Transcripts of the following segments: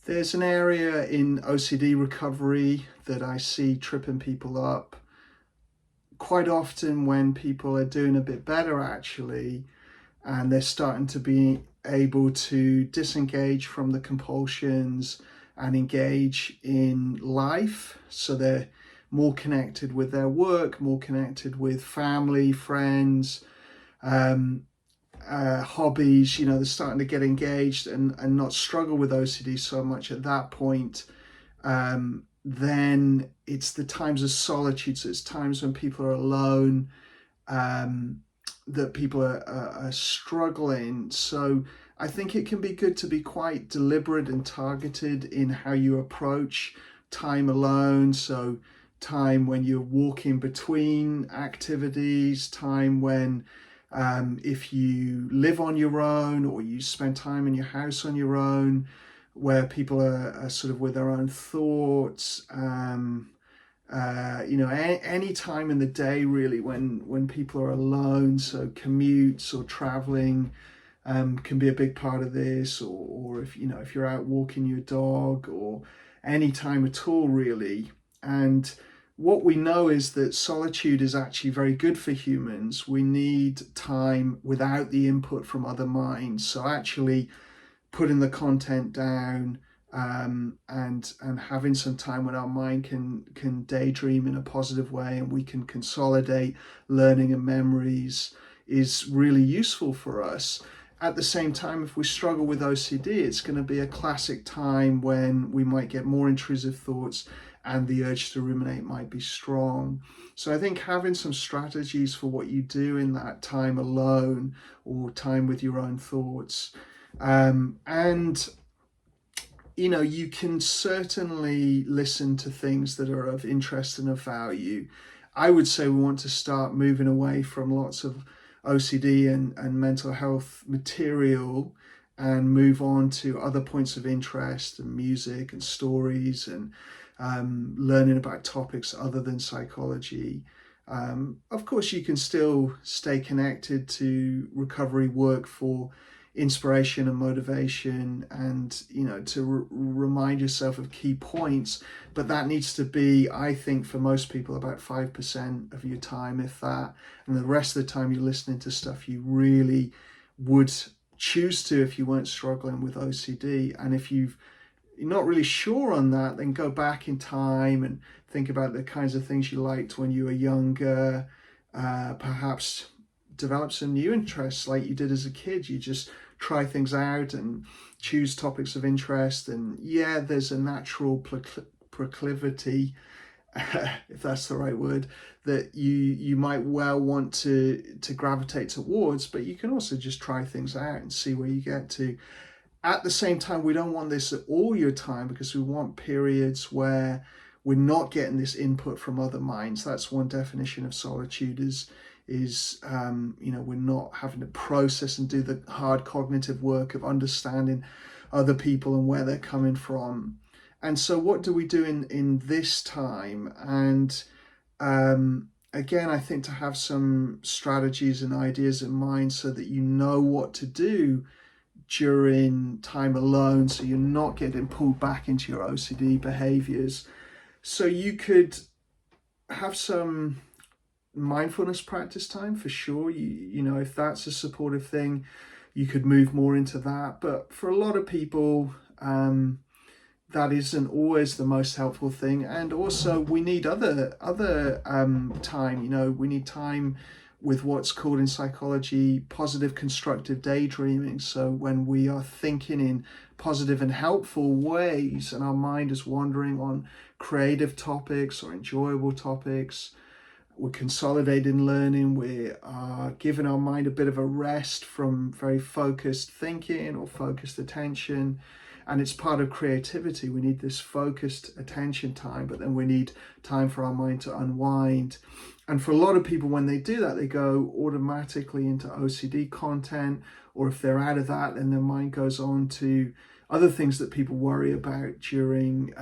There's an area in OCD recovery that I see tripping people up quite often when people are doing a bit better, actually, and they're starting to be able to disengage from the compulsions and engage in life. So they're more connected with their work, more connected with family, friends, um, hobbies. They're starting to get engaged and not struggle with OCD so much at that point. Then it's the times of solitude. So it's times when people are alone, that people are struggling. So I think it can be good to be quite deliberate and targeted in how you approach time alone. So time when you're walking between activities, time when if you live on your own or you spend time in your house on your own, where people are sort of with their own thoughts. Any time in the day really when people are alone. So commutes or traveling can be a big part of this, or if you're out walking your dog, or any time at all really. And what we know is that solitude is actually very good for humans. We need time without the input from other minds. So actually putting the content down, and having some time when our mind can daydream in a positive way, and we can consolidate learning and memories, is really useful for us. At the same time, if we struggle with OCD, it's going to be a classic time when we might get more intrusive thoughts and the urge to ruminate might be strong. So I think having some strategies for what you do in that time alone or time with your own thoughts, and you can certainly listen to things that are of interest and of value. I would say we want to start moving away from lots of OCD and mental health material and move on to other points of interest and music and stories and learning about topics other than psychology. Of course, you can still stay connected to recovery work for inspiration and motivation, and to remind yourself of key points, but that needs to be, I think, for most people about 5% of your time, if that, and the rest of the time you're listening to stuff you really would choose to if you weren't struggling with OCD. And if you're not really sure on that, then go back in time and think about the kinds of things you liked when you were younger. Perhaps develop some new interests like you did as a kid. You just try things out and choose topics of interest. And yeah, there's a natural proclivity, if that's the right word, that you might well want to gravitate towards, but you can also just try things out and see where you get to. At the same time, we don't want this at all your time, because we want periods where we're not getting this input from other minds. That's one definition of solitude, is we're not having to process and do the hard cognitive work of understanding other people and where they're coming from. And so what do we do in this time? And again, I think to have some strategies and ideas in mind so that you know what to do during time alone, so you're not getting pulled back into your OCD behaviors. So you could have some mindfulness practice time for sure. If that's a supportive thing, you could move more into that. But for a lot of people, that isn't always the most helpful thing. And also we need other time. We need time with what's called in psychology positive constructive daydreaming. So when we are thinking in positive and helpful ways and our mind is wandering on creative topics or enjoyable topics, we're consolidating learning, we are giving our mind a bit of a rest from very focused thinking or focused attention. And it's part of creativity. We need this focused attention time, but then we need time for our mind to unwind. And for a lot of people, when they do that, they go automatically into OCD content, or if they're out of that, then their mind goes on to other things that people worry about during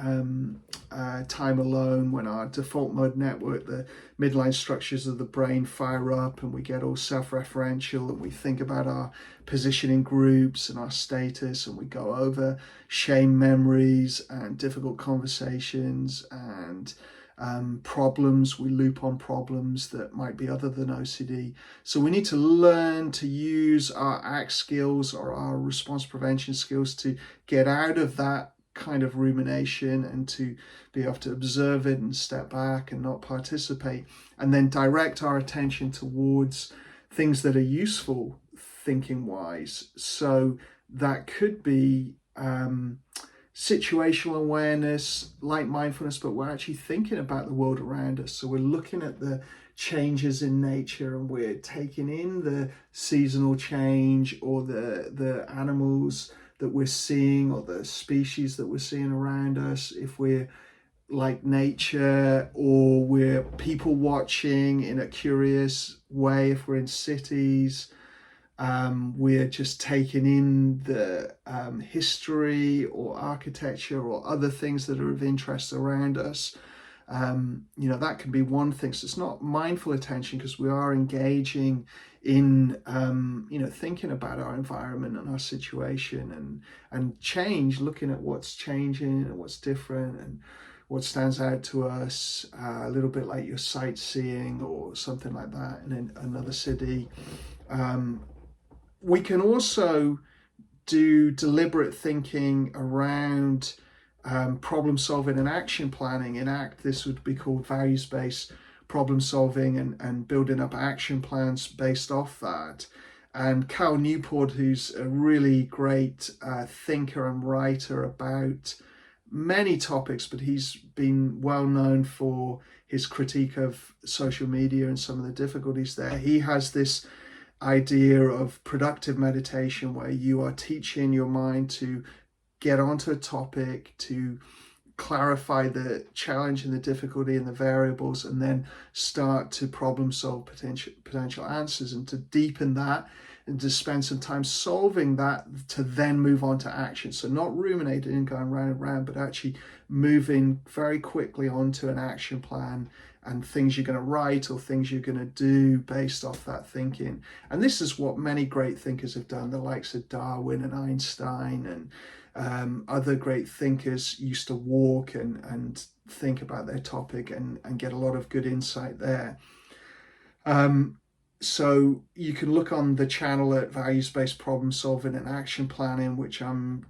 time alone, when our default mode network, the midline structures of the brain, fire up and we get all self-referential and we think about our position in groups and our status, and we go over shame memories and difficult conversations and problems. We loop on problems that might be other than OCD. So we need to learn to use our ACT skills or our response prevention skills to get out of that kind of rumination and to be able to observe it and step back and not participate, and then direct our attention towards things that are useful thinking wise. So that could be situational awareness, like mindfulness, but we're actually thinking about the world around us. So we're looking at the changes in nature and we're taking in the seasonal change or the animals that we're seeing or the species that we're seeing around us. If we're like nature, or we're people watching in a curious way, if we're in cities, we're just taking in the history or architecture or other things that are of interest around us. That can be one thing. So it's not mindful attention because we are engaging in, thinking about our environment and our situation and change, looking at what's changing and what's different and what stands out to us, a little bit like you're sightseeing or something like that in another city. We can also do deliberate thinking around problem solving and action planning. In ACT, this would be called values-based problem solving and building up action plans based off that. And Cal Newport, who's a really great thinker and writer about many topics, but he's been well known for his critique of social media and some of the difficulties there. He has this idea of productive meditation where you are teaching your mind to get onto a topic, to clarify the challenge and the difficulty and the variables, and then start to problem solve potential answers, and to deepen that and to spend some time solving that, to then move on to action. So not ruminating and going round and round, but actually moving very quickly onto an action plan and things you're going to write or things you're going to do based off that thinking. And this is what many great thinkers have done, the likes of Darwin and Einstein and other great thinkers used to walk and think about their topic and get a lot of good insight there. So you can look on the channel at values-based problem solving and action planning, which I'm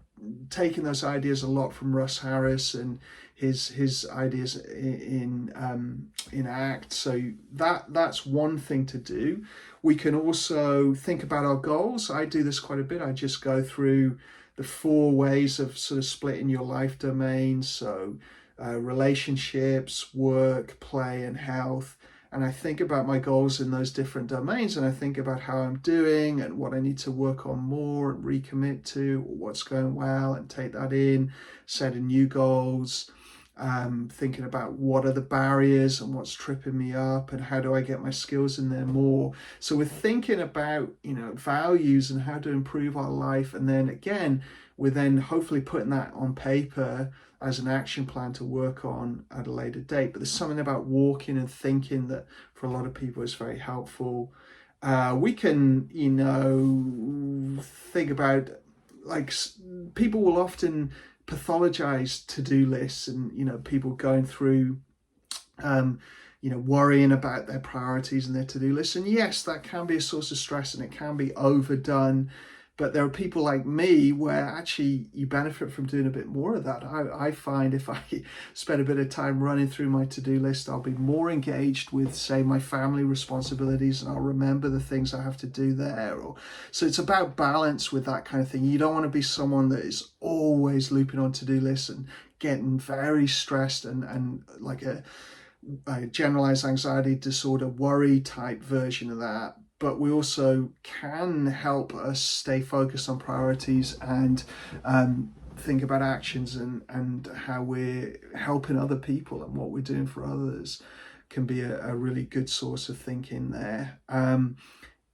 taking those ideas a lot from Russ Harris and his ideas in ACT. So that's one thing to do. We can also think about our goals. I do this quite a bit. I just go through the 4 ways of sort of splitting your life domains. So relationships, work, play, and health. And I think about my goals in those different domains, and I think about how I'm doing and what I need to work on more and recommit to, or what's going well and take that in, setting new goals, thinking about what are the barriers and what's tripping me up and how do I get my skills in there more. So we're thinking about, values and how to improve our life. And then again, we're then hopefully putting that on paper as an action plan to work on at a later date. But there's something about walking and thinking that for a lot of people is very helpful. We can, think about, like, people will often pathologize to-do lists and, people going through, worrying about their priorities and their to-do lists. And yes, that can be a source of stress and it can be overdone. But there are people like me where actually you benefit from doing a bit more of that. I find if I spend a bit of time running through my to-do list, I'll be more engaged with, say, my family responsibilities, and I'll remember the things I have to do there. So it's about balance with that kind of thing. You don't want to be someone that is always looping on to-do lists and getting very stressed and like a generalized anxiety disorder, worry type version of that. But we also can help us stay focused on priorities and think about actions and how we're helping other people and what we're doing for others can be a really good source of thinking there.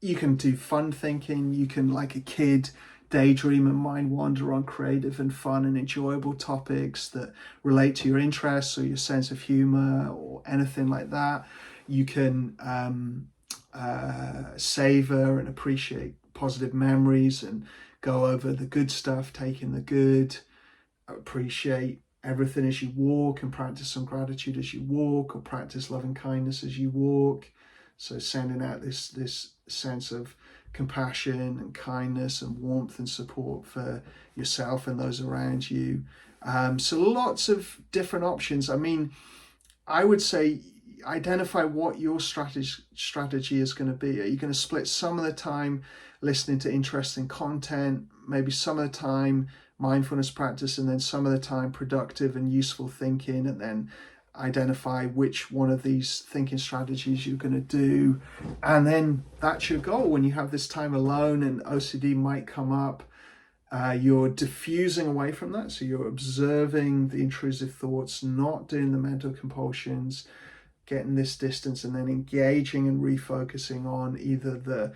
You can do fun thinking. You can, like a kid, daydream and mind wander on creative and fun and enjoyable topics that relate to your interests or your sense of humor or anything like that. You can savor and appreciate positive memories and go over the good stuff, take in the good, appreciate everything as you walk, and practice some gratitude as you walk, or practice loving kindness as you walk. So sending out this sense of compassion and kindness and warmth and support for yourself and those around you. So lots of different options. I mean, I would say identify what your strategy is going to be. Are you going to split some of the time listening to interesting content, maybe some of the time mindfulness practice, and then some of the time productive and useful thinking, and then identify which one of these thinking strategies you're going to do, and then that's your goal. When you have this time alone and OCD might come up, you're diffusing away from that, so you're observing the intrusive thoughts, not doing the mental compulsions, getting this distance, and then engaging and refocusing on either the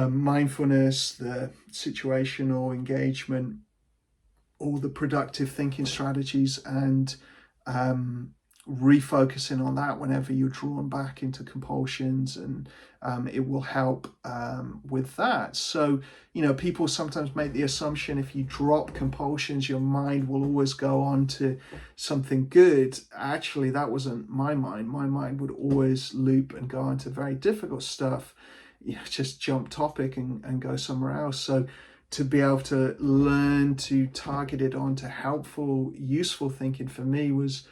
mindfulness, the situational engagement, or the productive thinking strategies, and refocusing on that whenever you're drawn back into compulsions, and it will help with that. So, you know, people sometimes make the assumption if you drop compulsions, your mind will always go on to something good. Actually, that wasn't my mind. My mind would always loop and go on to very difficult stuff, you know, just jump topic and go somewhere else. So to be able to learn to target it onto helpful, useful thinking, for me was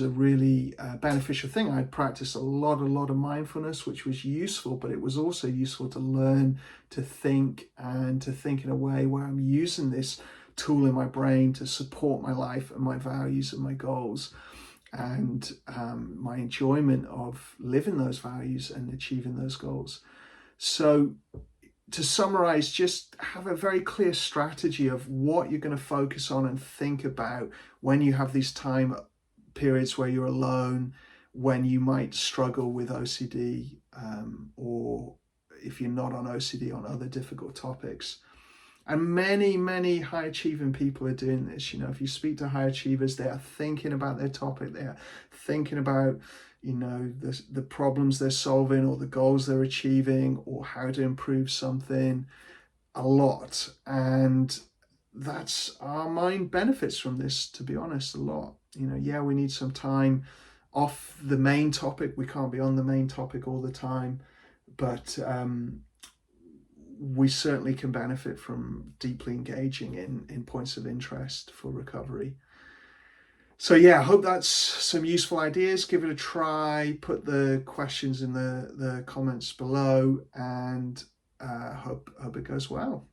a really beneficial thing. I'd practiced a lot of mindfulness, which was useful, but it was also useful to learn to think, and to think in a way where I'm using this tool in my brain to support my life and my values and my goals, and my enjoyment of living those values and achieving those goals. So to summarize, just have a very clear strategy of what you're going to focus on and think about when you have these time periods where you're alone, when you might struggle with OCD, or if you're not on OCD, on other difficult topics. And many high achieving people are doing this. You know, if you speak to high achievers, they are thinking about their topic, they are thinking about, you know, the problems they're solving, or the goals they're achieving, or how to improve something a lot. And that's, our mind benefits from this, to be honest, a lot. You know, yeah, we need some time off the main topic. We can't be on the main topic all the time, but we certainly can benefit from deeply engaging in points of interest for recovery. So yeah, I hope that's some useful ideas. Give it a try. Put the questions in the comments below, and hope it goes well.